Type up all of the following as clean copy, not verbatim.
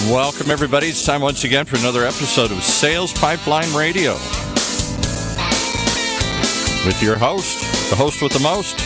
Welcome, everybody. It's time once again for another episode of Sales Pipeline Radio with your host, the host with the most,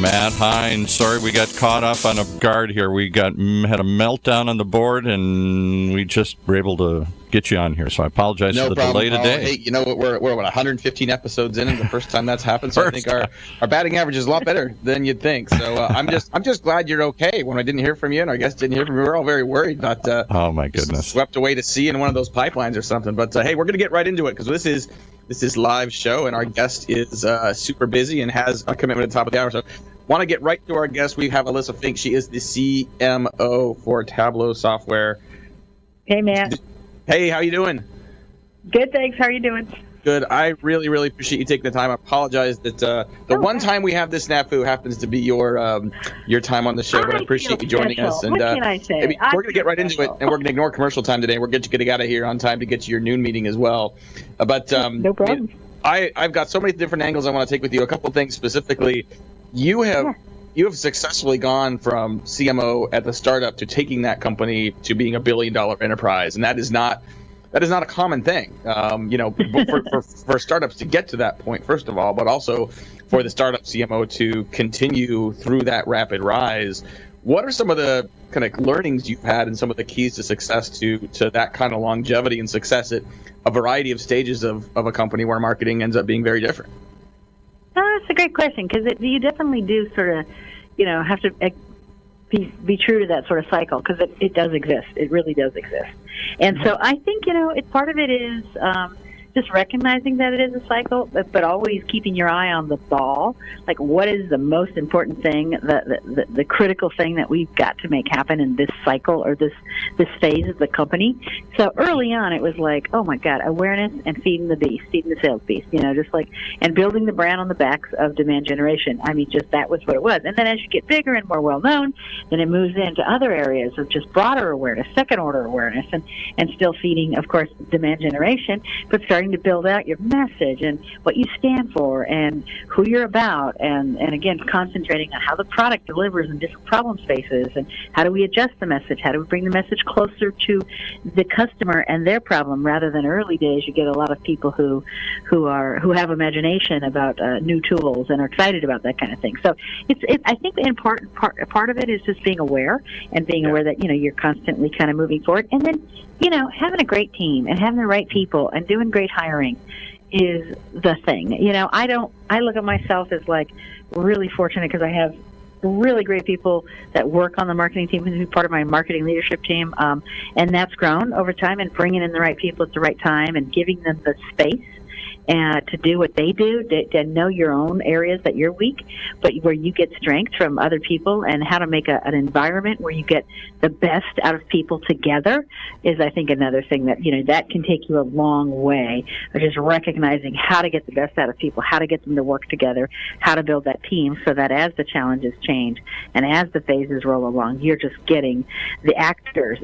Matt Heinz. Sorry, we got caught up on a guard here. We had a meltdown on the board, and we just were able to get you on here. So I apologize for the delay today. Hey, you know what? We're 115 episodes in, and the first time that's happened. So I think our batting average is a lot better than you'd think. So I'm just glad you're okay. When I didn't hear from you, and our guests didn't hear from you, we were all very worried. But oh my goodness, swept away to sea in one of those pipelines or something. But hey, we're gonna get right into it because this is live show, and our guest is super busy and has a commitment at the top of the hour. So want to get right to our guest. We have Elissa Fink. She is the CMO for Tableau Software. Hey, Matt. Hey, how you doing? Good, thanks. How are you doing? Good. I really, really appreciate you taking the time. I apologize that the one time we have this snafu happens to be your time on the show, but I appreciate you joining us. And what can I say? We're going to get right into it, and we're going to ignore commercial time today. We're going to get out of here on time to get to your noon meeting as well. But no problem. I've got so many different angles I want to take with you. A couple of things specifically. You have successfully gone from CMO at the startup to taking that company to being $1 billion enterprise, and that is not a common thing. For startups to get to that point, first of all, but also for the startup CMO to continue through that rapid rise. What are some of the kind of learnings you've had and some of the keys to success to that kind of longevity and success at a variety of stages of a company where marketing ends up being very different? That's a great question because you definitely do sort of, have to be true to that sort of cycle because it does exist. It really does exist. And so I think, part of it is just recognizing that it is a cycle, but always keeping your eye on the ball. Like, what is the most important thing, the critical thing that we've got to make happen in this cycle or this phase of the company? So early on, it was like, oh my God, awareness and feeding the sales beast, and building the brand on the backs of demand generation. I mean, just that was what it was. And then as you get bigger and more well-known, then it moves into other areas of just broader awareness, second-order awareness, and still feeding, of course, demand generation, but starting to build out your message and what you stand for and who you're about, and again, concentrating on how the product delivers in different problem spaces and how do we adjust the message, how do we bring the message closer to the customer and their problem, rather than early days you get a lot of people who have imagination about new tools and are excited about that kind of thing. So I think in part of it is just being aware and being aware that you're constantly kind of moving forward, and then having a great team and having the right people and doing great hiring is the thing. I look at myself as like really fortunate because I have really great people that work on the marketing team and be part of my marketing leadership team. And that's grown over time, and bringing in the right people at the right time and giving them the space to do what they do, to know your own areas that you're weak, but where you get strength from other people, and how to make an environment where you get the best out of people together is, I think, another thing that, that can take you a long way, of just recognizing how to get the best out of people, how to get them to work together, how to build that team so that as the challenges change and as the phases roll along, you're just getting the actors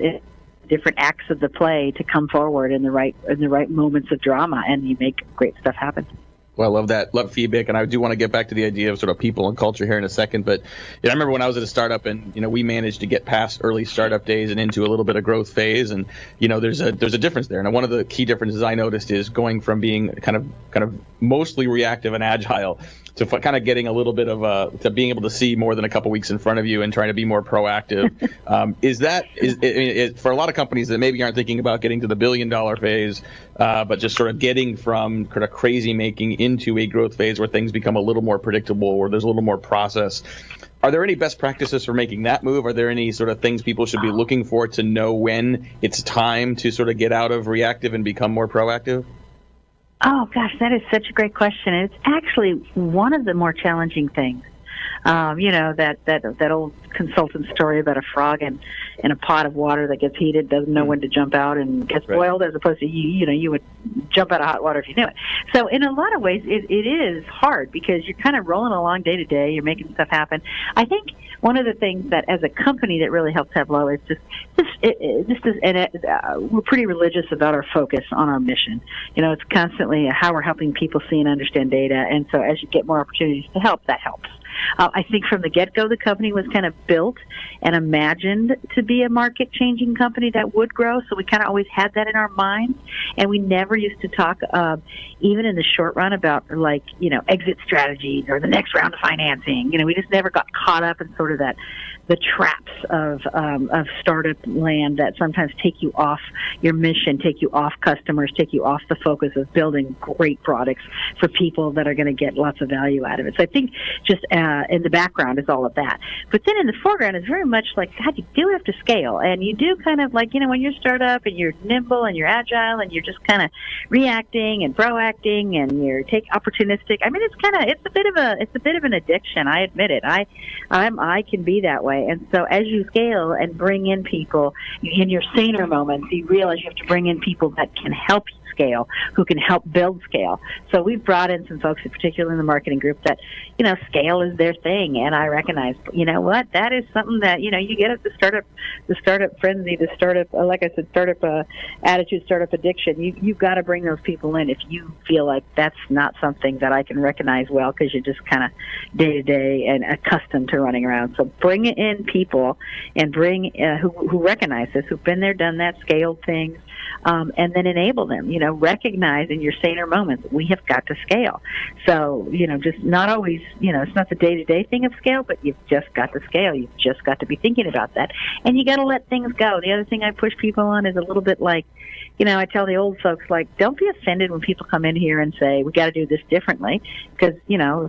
different acts of the play to come forward in the right moments of drama, and you make great stuff happen. Well, I love that. Love feedback, and I do want to get back to the idea of sort of people and culture here in a second. But I remember when I was at a startup, and we managed to get past early startup days and into a little bit of growth phase, and there's a difference there. And one of the key differences I noticed is going from being kind of mostly reactive and agile to kind of getting a little bit of to being able to see more than a couple weeks in front of you and trying to be more proactive. Is for a lot of companies that maybe aren't thinking about getting to the $1 billion phase, but just sort of getting from kind of crazy making into a growth phase where things become a little more predictable, or there's a little more process. Are there any best practices for making that move? Are there any sort of things people should be looking for to know when it's time to sort of get out of reactive and become more proactive? Oh, gosh, that is such a great question. It's actually one of the more challenging things. That old consultant story about a frog in a pot of water that gets heated, doesn't know when to jump out and gets boiled, as opposed to you would jump out of hot water if you knew it. So in a lot of ways, it is hard because you're kind of rolling along day to day. You're making stuff happen. I think one of the things that as a company that really helps Tableau is we're pretty religious about our focus on our mission. It's constantly how we're helping people see and understand data. And so as you get more opportunities to help, that helps. I think from the get-go, the company was kind of built and imagined to be a market-changing company that would grow, so we kind of always had that in our minds, and we never used to talk, even in the short run, about, like, exit strategies or the next round of financing. We just never got caught up in sort of the traps of startup land that sometimes take you off your mission, take you off customers, take you off the focus of building great products for people that are going to get lots of value out of it. So I think just in the background is all of that. But then in the foreground is very much like, God, you do have to scale. And you do kind of like, when you're a startup and you're nimble and you're agile and you're just kind of reacting and proacting and you're opportunistic. I mean, it's a bit of an addiction. I admit it. I can be that way. And so as you scale and bring in people in your saner moments, you realize you have to bring in people that can help you scale, who can help build scale. So we've brought in some folks, particularly in the marketing group, that, scale is their thing. And I recognize, what, that is something that, you get at the startup frenzy, the startup, like I said, startup attitude, startup addiction. You've got to bring those people in if you feel like that's not something that I can recognize well, because you're just kind of day to day and accustomed to running around. So bring in people and bring who recognize this, who've been there, done that, scaled things, and then enable them. Recognize in your saner moments, we have got to scale. So, just not always, it's not the day-to-day thing of scale, but you've just got to scale. You've just got to be thinking about that. And you got to let things go. The other thing I push people on is a little bit like, I tell the old folks, like, don't be offended when people come in here and say, we got to do this differently, because,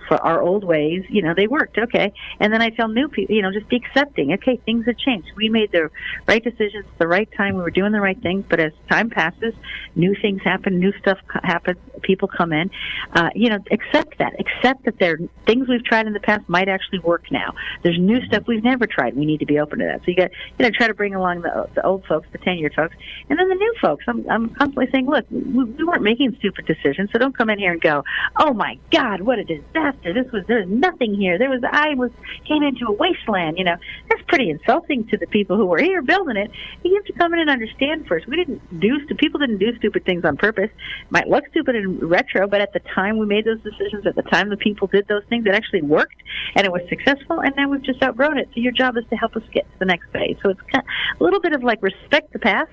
for our old ways, they worked, okay. And then I tell new people, just be accepting, okay, things have changed. We made the right decisions at the right time. We were doing the right things, but as time passes, new things happen, new stuff happens, people come in. Accept that. Accept that there are things we've tried in the past might actually work now. There's new stuff we've never tried. We need to be open to that. So you got, try to bring along the old folks, the tenured folks, and then the new folks. I'm constantly saying, look, we weren't making stupid decisions, so don't come in here and go, oh my God, what a disaster! There's nothing here. Came into a wasteland. That's pretty insulting to the people who were here building it. You have to come in and understand first. People didn't do stupid things on purpose. It might look stupid in retro, but at the time we made those decisions, at the time the people did those things, it actually worked and it was successful. And now we've just outgrown it. So your job is to help us get to the next phase. So it's kind of a little bit of like respect the past,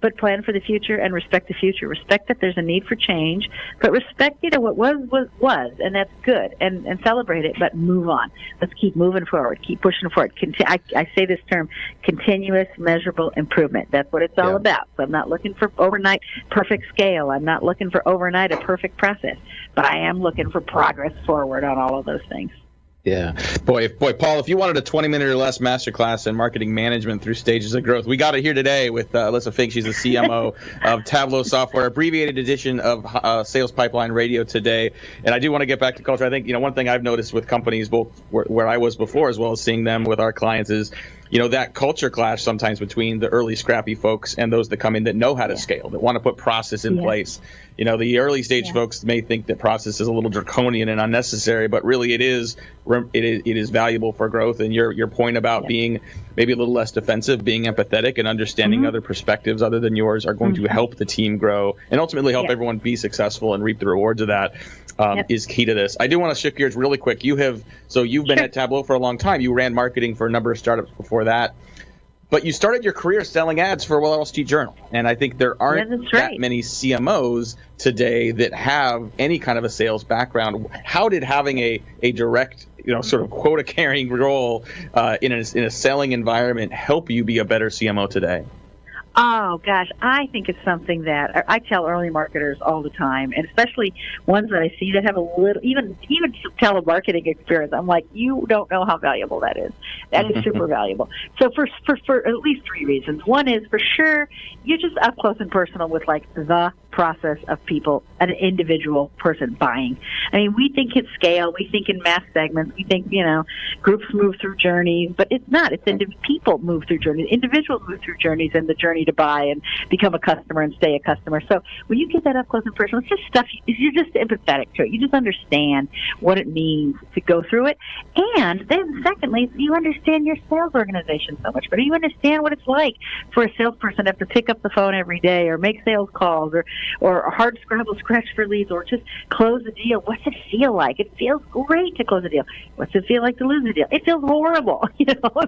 but plan for the future and respect the future. Respect that there's a need for change, but respect, what was, and that's good, and celebrate it, but move on. Let's keep moving forward, keep pushing forward. I say this term, continuous measurable improvement. That's what it's all about. So I'm not looking for overnight perfect scale. I'm not looking for overnight a perfect process, but I am looking for progress forward on all of those things. Yeah. Boy, Paul, if you wanted a 20-minute or less masterclass in marketing management through stages of growth, we got it here today with Elissa Fink. She's the CMO of Tableau Software, abbreviated edition of Sales Pipeline Radio today. And I do want to get back to culture. I think, one thing I've noticed with companies, both where I was before as well as seeing them with our clients, is that culture clash sometimes between the early scrappy folks and those that come in that know how to scale, that want to put process in place. The early stage folks may think that process is a little draconian and unnecessary, but really it is valuable for growth. And your point about being maybe a little less defensive, being empathetic and understanding other perspectives other than yours are going to help the team grow and ultimately help everyone be successful and reap the rewards of that. Is key to this. I do want to shift gears really quick. You've been at Tableau for a long time. You ran marketing for a number of startups before that, but you started your career selling ads for Wall Street Journal. And I think there aren't that many CMOs today that have any kind of a sales background. How did having a direct, sort of quota carrying role in a selling environment help you be a better CMO today? Oh, gosh, I think it's something that I tell early marketers all the time, and especially ones that I see that have a little, even telemarketing experience. I'm like, you don't know how valuable that is. That is super valuable. So for at least three reasons. One is, for sure, you're just up close and personal with, like, the process of people, an individual person buying. I mean, we think at scale, we think in mass segments, we think, groups move through journeys, but it's not. It's people move through journeys. Individuals move through journeys and the journey to buy and become a customer and stay a customer. So when you get that up close and personal, it's just stuff, you're just empathetic to it. You just understand what it means to go through it. And then secondly, you understand your sales organization so much better. You understand what it's like for a salesperson to have to pick up the phone every day or make sales calls or or hard scratch for leads, or just close a deal. What's it feel like? It feels great to close a deal. What's it feel like to lose a deal? It feels horrible,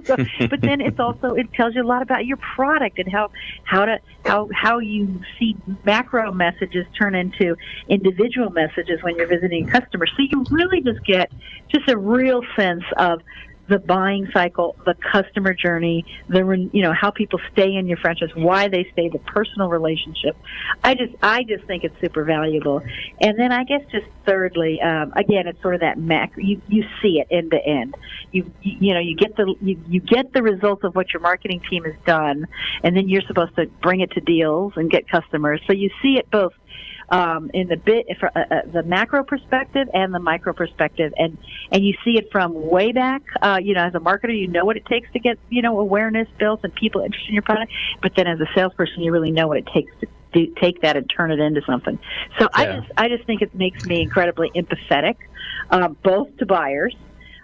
So, but then it tells you a lot about your product and how you see macro messages turn into individual messages when you're visiting customers. So you really just get just a real sense of the buying cycle, the customer journey, how people stay in your franchise, why they stay, the personal relationship. I just think it's super valuable. And then I guess just thirdly, again, it's sort of that macro. You see it end to end. You get the results of what your marketing team has done, and then you're supposed to bring it to deals and get customers. So you see it both in the macro perspective and the micro perspective, and you see it from way back. As a marketer, you know what it takes to get awareness built and people interested in your product. But then as a salesperson, you really know what it takes to take that and turn it into something. So yeah. I just think it makes me incredibly empathetic, both to buyers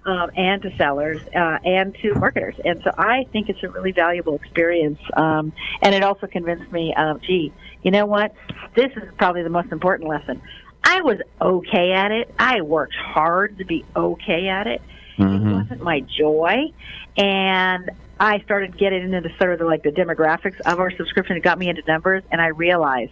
and to sellers and to marketers. And so I think it's a really valuable experience. And it also convinced me of, you know what? This is probably the most important lesson. I was okay at it. I worked hard to be okay at it. Mm-hmm. It wasn't my joy. And I started getting into the sort of the demographics of our subscription. It got me into numbers, and I realized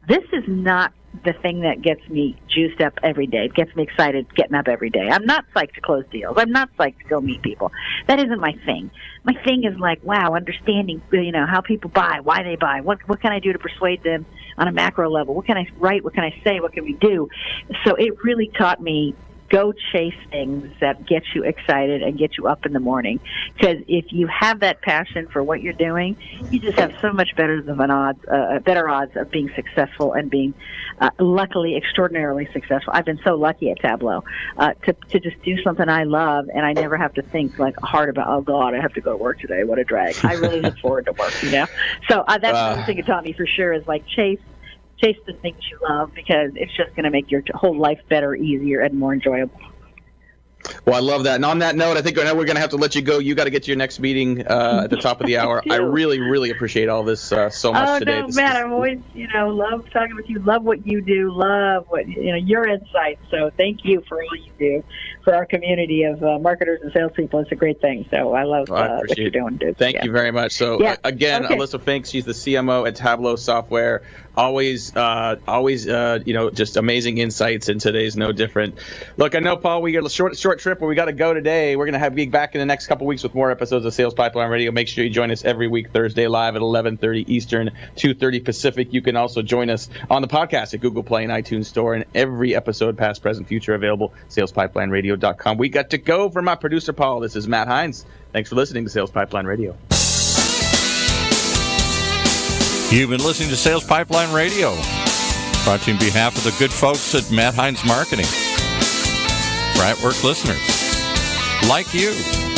this is not the thing that gets me juiced up every day. It gets me excited getting up every day. I'm not psyched to close deals. I'm not psyched to go meet people. That isn't my thing. My thing is understanding, how people buy, why they buy, what can I do to persuade them on a macro level? What can I write? What can I say? What can we do? So it really taught me, go chase things that get you excited and get you up in the morning. Because if you have that passion for what you're doing, you just have so much better odds of being successful and being luckily extraordinarily successful. I've been so lucky at Tableau to just do something I love, and I never have to think hard about, oh God, I have to go to work today. What a drag. I really look forward to work. So that's another thing it taught me for sure is chase the things you love, because it's just going to make your whole life better, easier, and more enjoyable. Well, I love that. And on that note, I think we're going to have to let you go. You got to get to your next meeting at the top of the hour. I really, really appreciate all this so much today. Oh, no, Matt, I'm always, love talking with you. Love what you do. Love what, your insights. So thank you for all you do for our community of marketers and salespeople. It's a great thing. So I love what you're doing, dude. Thank you very much. So again, okay. Elissa Fink, she's the CMO at Tableau Software. Always, just amazing insights, and today's no different. Look, I know, Paul, we got a short trip where we got to go today. We're going to be back in the next couple weeks with more episodes of Sales Pipeline Radio. Make sure you join us every week, Thursday, live at 11:30 Eastern, 2:30 Pacific. You can also join us on the podcast at Google Play and iTunes Store, and every episode, past, present, future, available, salespipelineradio.com. We got to go. For my producer, Paul, this is Matt Heinz. Thanks for listening to Sales Pipeline Radio. You've been listening to Sales Pipeline Radio, brought to you on behalf of the good folks at Heinz Marketing. For at-work listeners like you.